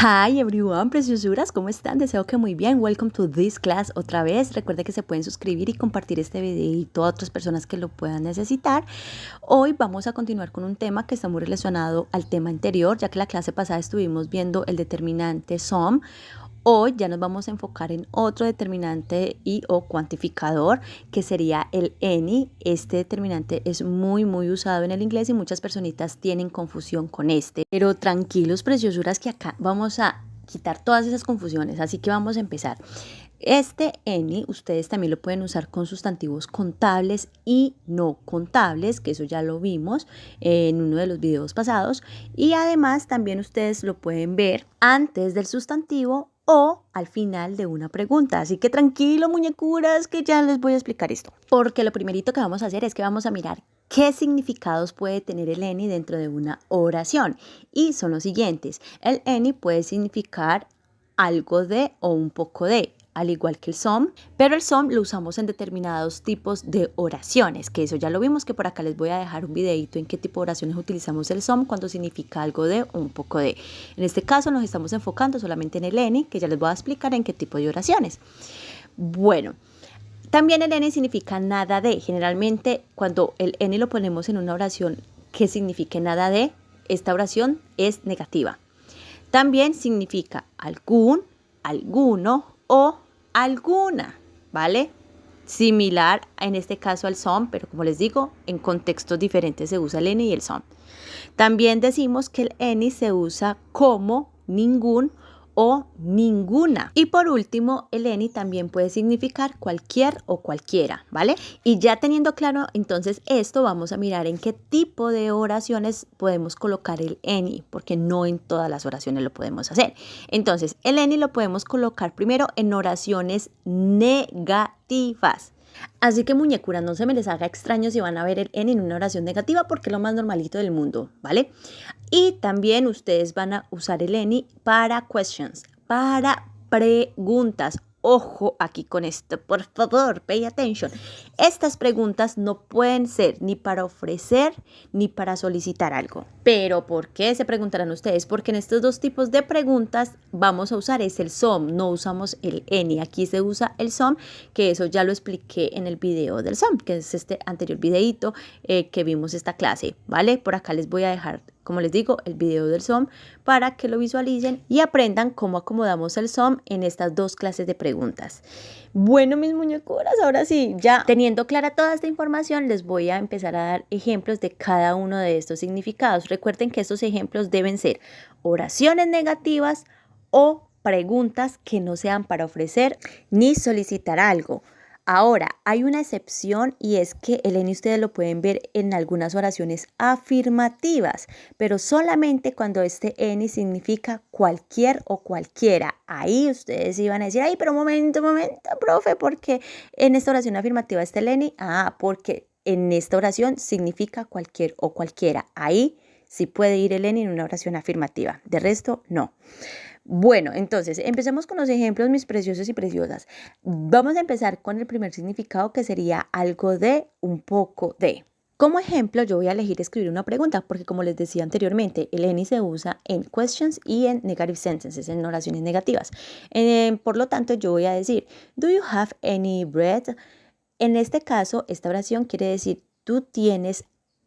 Hi everyone, preciosuras, ¿cómo están? Deseo que muy bien. Welcome to this class otra vez. Recuerden que se pueden suscribir y compartir este videito a otras personas que lo puedan necesitar. Hoy vamos a continuar con un tema que está muy relacionado al tema anterior, ya que la clase pasada estuvimos viendo el determinante SOM. Hoy ya nos vamos a enfocar en otro determinante y o cuantificador que sería el any. Este determinante es muy usado en el inglés y muchas personitas tienen confusión con este. Pero tranquilos, preciosuras, que acá vamos a quitar todas esas confusiones, así que vamos a empezar. Este any ustedes también lo pueden usar con sustantivos contables y no contables, que eso ya lo vimos en uno de los videos pasados, y además también ustedes lo pueden ver antes del sustantivo o al final de una pregunta. Así que tranquilo, muñecuras, que ya les voy a explicar esto. Porque lo primerito que vamos a hacer es que vamos a mirar qué significados puede tener el any dentro de una oración. Y son los siguientes. El any puede significar algo de o un poco de, al igual que el SOM, pero el SOM lo usamos en determinados tipos de oraciones, que eso ya lo vimos, que por acá les voy a dejar un videito en qué tipo de oraciones utilizamos el SOM cuando significa algo de o un poco de. En este caso nos estamos enfocando solamente en el any, que ya les voy a explicar en qué tipo de oraciones. Bueno, también el any significa nada de. Generalmente cuando el any lo ponemos en una oración que signifique nada de, esta oración es negativa. También significa algún, alguno o alguna, ¿vale? Similar en este caso al SOM, pero como les digo, en contextos diferentes se usa el any y el SOM. También decimos que el any se usa como ningún o ninguna. Y por último, el any también puede significar cualquier o cualquiera, ¿vale? Y ya teniendo claro entonces esto, vamos a mirar en qué tipo de oraciones podemos colocar el any, porque no en todas las oraciones lo podemos hacer. Entonces, el any lo podemos colocar primero en oraciones negativas. Así que, muñecuras, no se me les haga extraño si van a ver el any en una oración negativa, porque es lo más normalito del mundo, ¿vale? Y también ustedes van a usar el any para questions, para preguntas. Ojo aquí con esto, por favor, pay attention. Estas preguntas no pueden ser ni para ofrecer ni para solicitar algo. ¿Pero por qué? Se preguntarán ustedes. Porque en estos dos tipos de preguntas vamos a usar es el SOM, no usamos el any. Aquí se usa el SOM, que eso ya lo expliqué en el video del SOM, que es este anterior videito que vimos esta clase, ¿vale? Por acá les voy a dejar, como les digo, el video del SOM para que lo visualicen y aprendan cómo acomodamos el SOM en estas dos clases de preguntas. Bueno, mis muñecuras, ahora sí, ya teniendo clara toda esta información, les voy a empezar a dar ejemplos de cada uno de estos significados. Recuerden que estos ejemplos deben ser oraciones negativas o preguntas que no sean para ofrecer ni solicitar algo. Ahora, hay una excepción y es que el any ustedes lo pueden ver en algunas oraciones afirmativas, pero solamente cuando este any significa cualquier o cualquiera. Ahí ustedes iban a decir, ay, pero un momento, profe, ¿por qué en esta oración afirmativa está el any? Ah, porque en esta oración significa cualquier o cualquiera. Ahí sí puede ir el any en una oración afirmativa, de resto no. Bueno, entonces, empecemos con los ejemplos, mis preciosos y preciosas. Vamos a empezar con el primer significado, que sería algo de, un poco de. Como ejemplo, yo voy a elegir escribir una pregunta, porque como les decía anteriormente, el any se usa en questions y en negative sentences, en oraciones negativas. Por lo tanto, yo voy a decir, ¿do you have any bread? En este caso, esta oración quiere decir, ¿tú tienes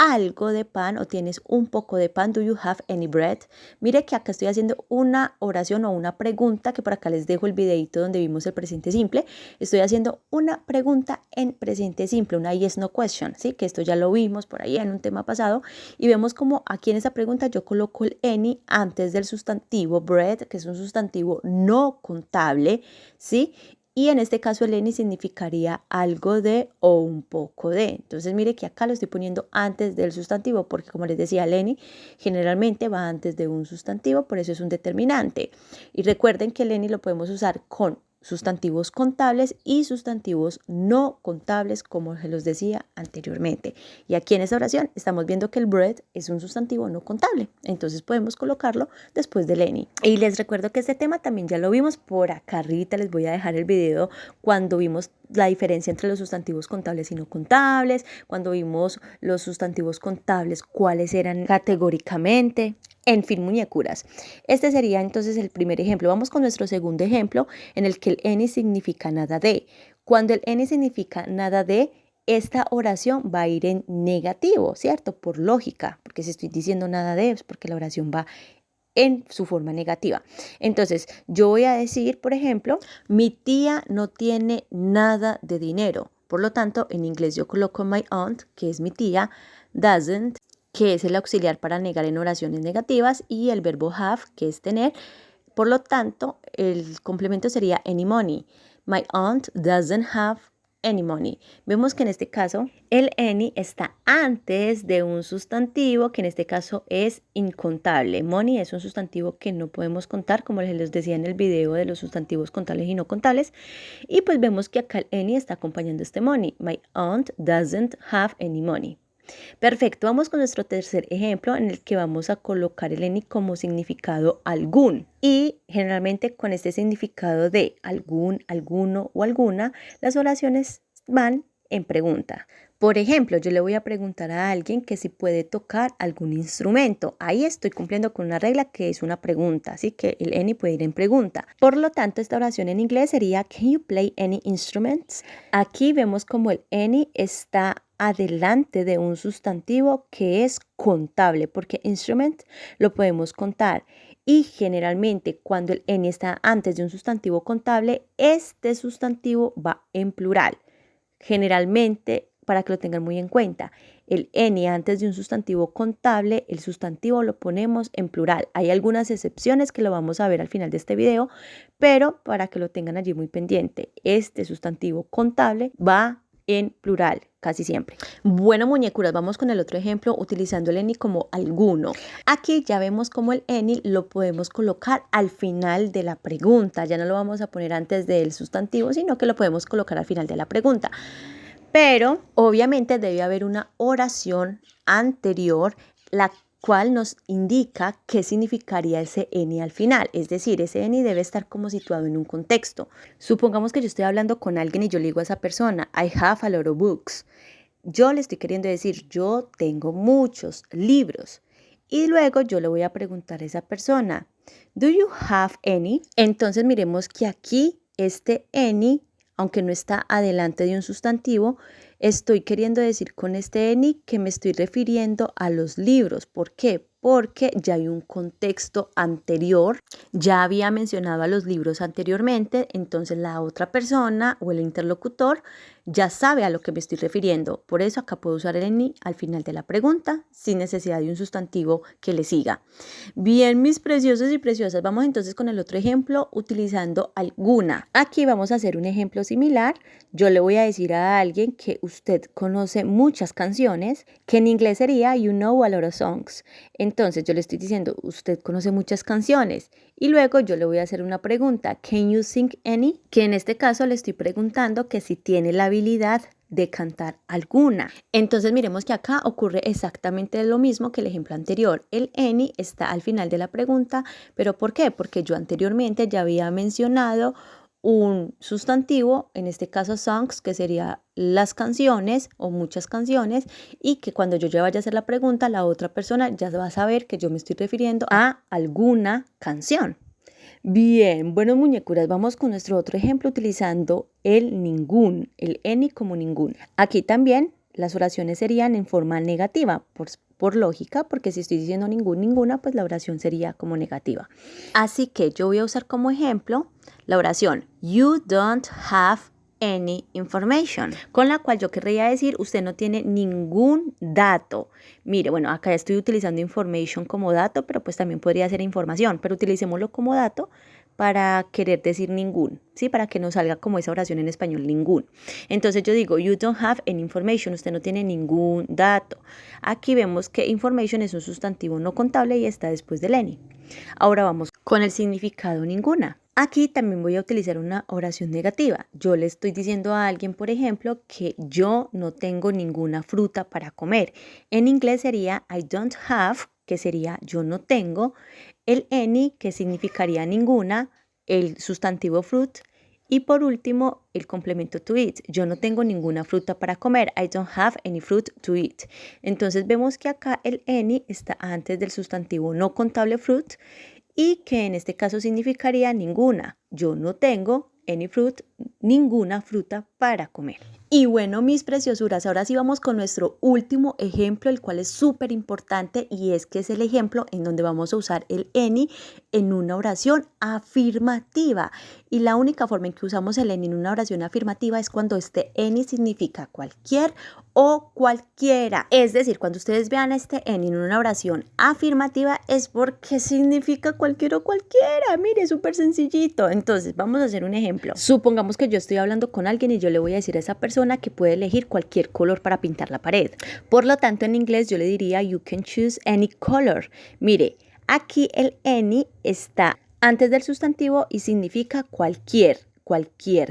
algo de pan o tienes un poco de pan? ¿Do you have any bread? Mire que acá estoy haciendo una oración o una pregunta, que por acá les dejo el videito donde vimos el presente simple. Estoy haciendo una pregunta en presente simple, una yes no question, ¿sí? Que esto ya lo vimos por ahí en un tema pasado y vemos como aquí en esa pregunta yo coloco el any antes del sustantivo bread, que es un sustantivo no contable, ¿sí? Y en este caso el any significaría algo de o un poco de. Entonces mire que acá lo estoy poniendo antes del sustantivo, porque como les decía, el any generalmente va antes de un sustantivo, por eso es un determinante. Y recuerden que el any lo podemos usar con sustantivos contables y sustantivos no contables, como se los decía anteriormente. Y aquí en esta oración estamos viendo que el bread es un sustantivo no contable, entonces podemos colocarlo después del any. Y les recuerdo que este tema también ya lo vimos por acá arriba, les voy a dejar el video cuando vimos la diferencia entre los sustantivos contables y no contables, cuando vimos los sustantivos contables, cuáles eran categóricamente. En fin, muñecuras. Este sería entonces el primer ejemplo. Vamos con nuestro segundo ejemplo en el que el any significa nada de. Cuando el any significa nada de, esta oración va a ir en negativo, ¿cierto? Por lógica, porque si estoy diciendo nada de, es porque la oración va en su forma negativa. Entonces, yo voy a decir, por ejemplo, mi tía no tiene nada de dinero. Por lo tanto, en inglés yo coloco my aunt, que es mi tía, doesn't, que es el auxiliar para negar en oraciones negativas, y el verbo have, que es tener. Por lo tanto, el complemento sería any money. My aunt doesn't have any money. Vemos que en este caso el any está antes de un sustantivo que en este caso es incontable. Money es un sustantivo que no podemos contar, como les decía en el video de los sustantivos contables y no contables. Y pues vemos que acá el any está acompañando este money. My aunt doesn't have any money. Perfecto, vamos con nuestro tercer ejemplo en el que vamos a colocar el any como significado algún. Y generalmente con este significado de algún, alguno o alguna, las oraciones van en pregunta. Por ejemplo, yo le voy a preguntar a alguien que si puede tocar algún instrumento. Ahí estoy cumpliendo con una regla que es una pregunta, así que el any puede ir en pregunta. Por lo tanto, esta oración en inglés sería Can you play any instruments? Aquí vemos como el any está adelante de un sustantivo que es contable, porque instrument lo podemos contar. Y generalmente cuando el any está antes de un sustantivo contable, este sustantivo va en plural. Generalmente, para que lo tengan muy en cuenta, el any antes de un sustantivo contable, el sustantivo lo ponemos en plural. Hay algunas excepciones que lo vamos a ver al final de este video, pero para que lo tengan allí muy pendiente, este sustantivo contable va en plural casi siempre. Bueno, muñecuras, vamos con el otro ejemplo utilizando el any como alguno. Aquí ya vemos cómo el any lo podemos colocar al final de la pregunta. Ya no lo vamos a poner antes del sustantivo, sino que lo podemos colocar al final de la pregunta. Pero obviamente debe haber una oración anterior, la cual nos indica qué significaría ese any al final. Es decir, ese any debe estar como situado en un contexto. Supongamos que yo estoy hablando con alguien y yo le digo a esa persona, I have a lot of books. Yo le estoy queriendo decir, yo tengo muchos libros. Y luego yo le voy a preguntar a esa persona, do you have any? Entonces miremos que aquí este any, aunque no está adelante de un sustantivo, estoy queriendo decir con este any que me estoy refiriendo a los libros. ¿Por qué? Porque ya hay un contexto anterior, ya había mencionado a los libros anteriormente, entonces la otra persona o el interlocutor ya sabe a lo que me estoy refiriendo. Por eso acá puedo usar el any al final de la pregunta sin necesidad de un sustantivo que le siga. Bien, mis preciosos y preciosas, vamos entonces con el otro ejemplo utilizando alguna. Aquí vamos a hacer un ejemplo similar. Yo le voy a decir a alguien que usted conoce muchas canciones, que en inglés sería you know a lot of songs. Entonces yo le estoy diciendo, usted conoce muchas canciones. Y luego yo le voy a hacer una pregunta, can you sing any? Que en este caso le estoy preguntando que si tiene la habilidad de cantar alguna. Entonces miremos que acá ocurre exactamente lo mismo que el ejemplo anterior. El any está al final de la pregunta, ¿pero por qué? Porque yo anteriormente ya había mencionado un sustantivo, en este caso songs, que sería las canciones o muchas canciones, y que cuando yo ya vaya a hacer la pregunta, la otra persona ya va a saber que yo me estoy refiriendo a alguna canción. Bien, bueno, muñecuras, vamos con nuestro otro ejemplo utilizando el ningún, el any como ningún. Aquí también las oraciones serían en forma negativa, por lógica, porque si estoy diciendo ningún, ninguna, pues la oración sería como negativa. Así que yo voy a usar como ejemplo la oración you don't have any information, con la cual yo querría decir usted no tiene ningún dato. Mire, bueno, acá estoy utilizando information como dato, pero pues también podría ser información, pero utilicémoslo como dato para querer decir ningún, ¿sí? Para que no salga como esa oración en español, ningún. Entonces yo digo, you don't have any information, usted no tiene ningún dato. Aquí vemos que information es un sustantivo no contable y está después del any. Ahora vamos con el significado ninguna. Aquí también voy a utilizar una oración negativa. Yo le estoy diciendo a alguien, por ejemplo, que yo no tengo ninguna fruta para comer. En inglés sería I don't have, que sería yo no tengo, el any, que significaría ninguna, el sustantivo fruit, Y por último, el complemento to eat. Yo no tengo ninguna fruta para comer. I don't have any fruit to eat. Entonces vemos que acá el any está antes del sustantivo no contable fruit y que en este caso significaría ninguna. Yo no tengo any fruit, ninguna fruta para comer. Y bueno, mis preciosuras, ahora sí vamos con nuestro último ejemplo, el cual es súper importante y es que es el ejemplo en donde vamos a usar el any en una oración afirmativa. Y la única forma en que usamos el any en una oración afirmativa es cuando este any significa cualquier o cualquiera. Es decir, cuando ustedes vean este any en una oración afirmativa es porque significa cualquier o cualquiera. Mire, súper sencillito. Entonces, vamos a hacer un ejemplo. Supongamos que yo estoy hablando con alguien y yo le voy a decir a esa persona que puede elegir cualquier color para pintar la pared. Por lo tanto, en inglés yo le diría you can choose any color. Mire, aquí el any está antes del sustantivo y significa cualquier.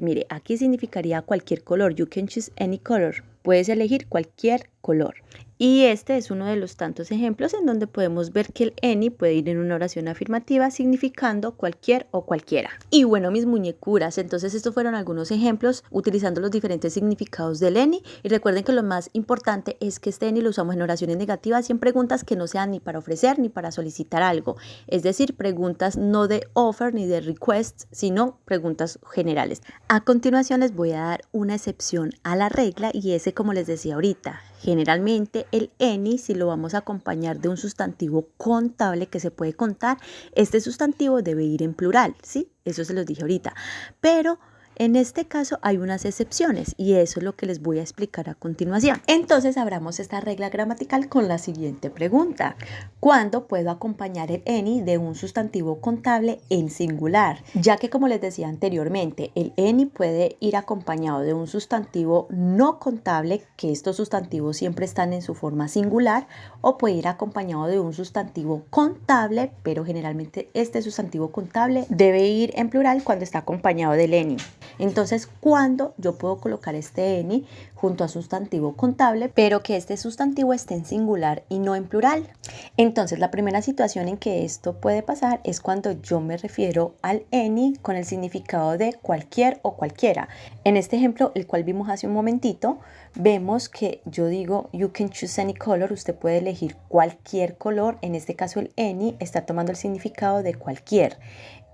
Mire, aquí significaría cualquier color. You can choose any color. Puedes elegir cualquier color. Y este es uno de los tantos ejemplos en donde podemos ver que el any puede ir en una oración afirmativa significando cualquier o cualquiera. Y bueno, mis muñecuras, entonces estos fueron algunos ejemplos utilizando los diferentes significados del any. Y recuerden que lo más importante es que este any lo usamos en oraciones negativas y en preguntas que no sean ni para ofrecer ni para solicitar algo. Es decir, preguntas no de offer ni de request, sino preguntas generales. A continuación les voy a dar una excepción a la regla y ese, como les decía ahorita, generalmente el any, si lo vamos a acompañar de un sustantivo contable que se puede contar, este sustantivo debe ir en plural, ¿sí? Eso se los dije ahorita. Pero en este caso hay unas excepciones y eso es lo que les voy a explicar a continuación. Entonces abramos esta regla gramatical con la siguiente pregunta. ¿Cuándo puedo acompañar el any de un sustantivo contable en singular? Ya que, como les decía anteriormente, el any puede ir acompañado de un sustantivo no contable, que estos sustantivos siempre están en su forma singular, o puede ir acompañado de un sustantivo contable, pero generalmente este sustantivo contable debe ir en plural cuando está acompañado del any. Entonces, ¿cuándo yo puedo colocar este any junto a sustantivo contable, pero que este sustantivo esté en singular y no en plural? Entonces, la primera situación en que esto puede pasar es cuando yo me refiero al any con el significado de cualquier o cualquiera. En este ejemplo, el cual vimos hace un momentito, vemos que yo digo you can choose any color, usted puede elegir cualquier color. En este caso, el any está tomando el significado de cualquier.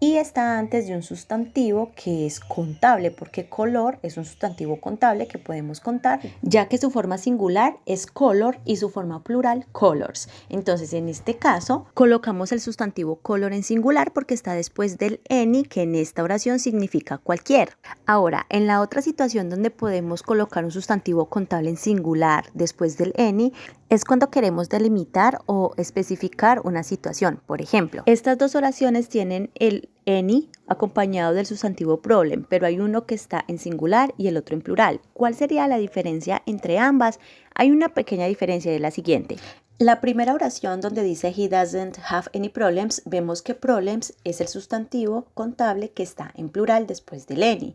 Y está antes de un sustantivo que es contable, porque color es un sustantivo contable que podemos contar, ya que su forma singular es color y su forma plural colors. Entonces, en este caso, colocamos el sustantivo color en singular porque está después del any, que en esta oración significa cualquier. Ahora, en la otra situación donde podemos colocar un sustantivo contable en singular después del any, es cuando queremos delimitar o especificar una situación. Por ejemplo, estas dos oraciones tienen el any acompañado del sustantivo problem, pero hay uno que está en singular y el otro en plural. ¿Cuál sería la diferencia entre ambas? Hay una pequeña diferencia de la siguiente. La primera oración donde dice he doesn't have any problems, vemos que problems es el sustantivo contable que está en plural después del any.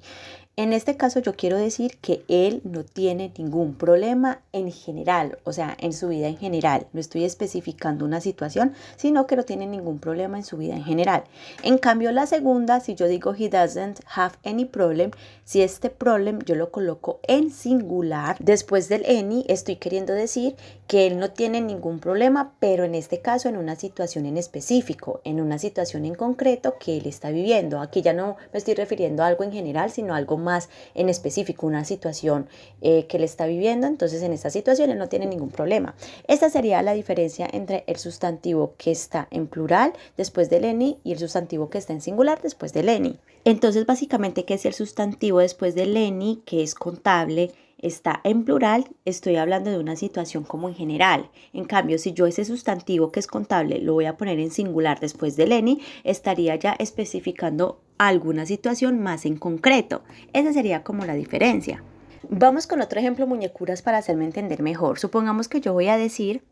En este caso yo quiero decir que él no tiene ningún problema en general, o sea, en su vida en general. No estoy especificando una situación, sino que no tiene ningún problema en su vida en general. En cambio, la segunda, si yo digo he doesn't have any problem, si este problem yo lo coloco en singular, después del any estoy queriendo decir que él no tiene ningún problema, pero en este caso en una situación en específico, en una situación en concreto que él está viviendo. Aquí ya no me estoy refiriendo a algo en general, sino a algo más en específico, una situación que él está viviendo. Entonces, en esta situación él no tiene ningún problema. Esta sería la diferencia entre el sustantivo que está en plural después del any y el sustantivo que está en singular después del any. Entonces, básicamente, que si el sustantivo después del any, que es contable, está en plural, estoy hablando de una situación como en general. En cambio, si yo ese sustantivo que es contable lo voy a poner en singular después del any, estaría ya especificando alguna situación más en concreto. Esa sería como la diferencia. Vamos con otro ejemplo, muñecuras, para hacerme entender mejor. Supongamos que yo voy a decir,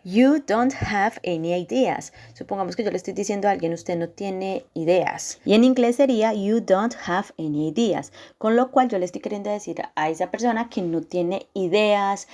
you don't have any ideas. Supongamos que yo le estoy diciendo a alguien, usted no tiene ideas. Y en inglés sería, you don't have any ideas. Con lo cual yo le estoy queriendo decir a esa persona que no tiene ideas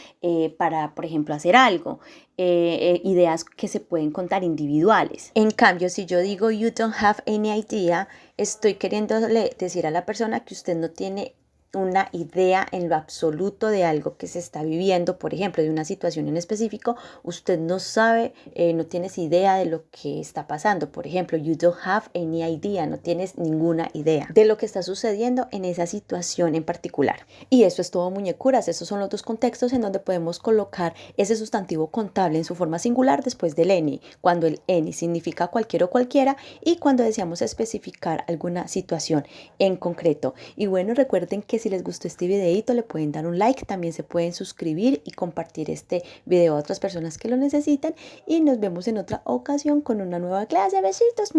para, por ejemplo, hacer algo. Ideas que se pueden contar individuales. En cambio, si yo digo, you don't have any idea, estoy queriéndole decir a la persona que usted no tiene una idea en lo absoluto de algo que se está viviendo, por ejemplo, de una situación en específico, usted no sabe, no tienes idea de lo que está pasando. Por ejemplo, you don't have any idea, no tienes ninguna idea de lo que está sucediendo en esa situación en particular. Y eso es todo, muñecuras. Esos son los dos contextos en donde podemos colocar ese sustantivo contable en su forma singular después del any, cuando el any significa cualquier o cualquiera y cuando deseamos especificar alguna situación en concreto. Y bueno, recuerden que si les gustó este videito le pueden dar un like, también se pueden suscribir y compartir este video a otras personas que lo necesitan y nos vemos en otra ocasión con una nueva clase. Besitos.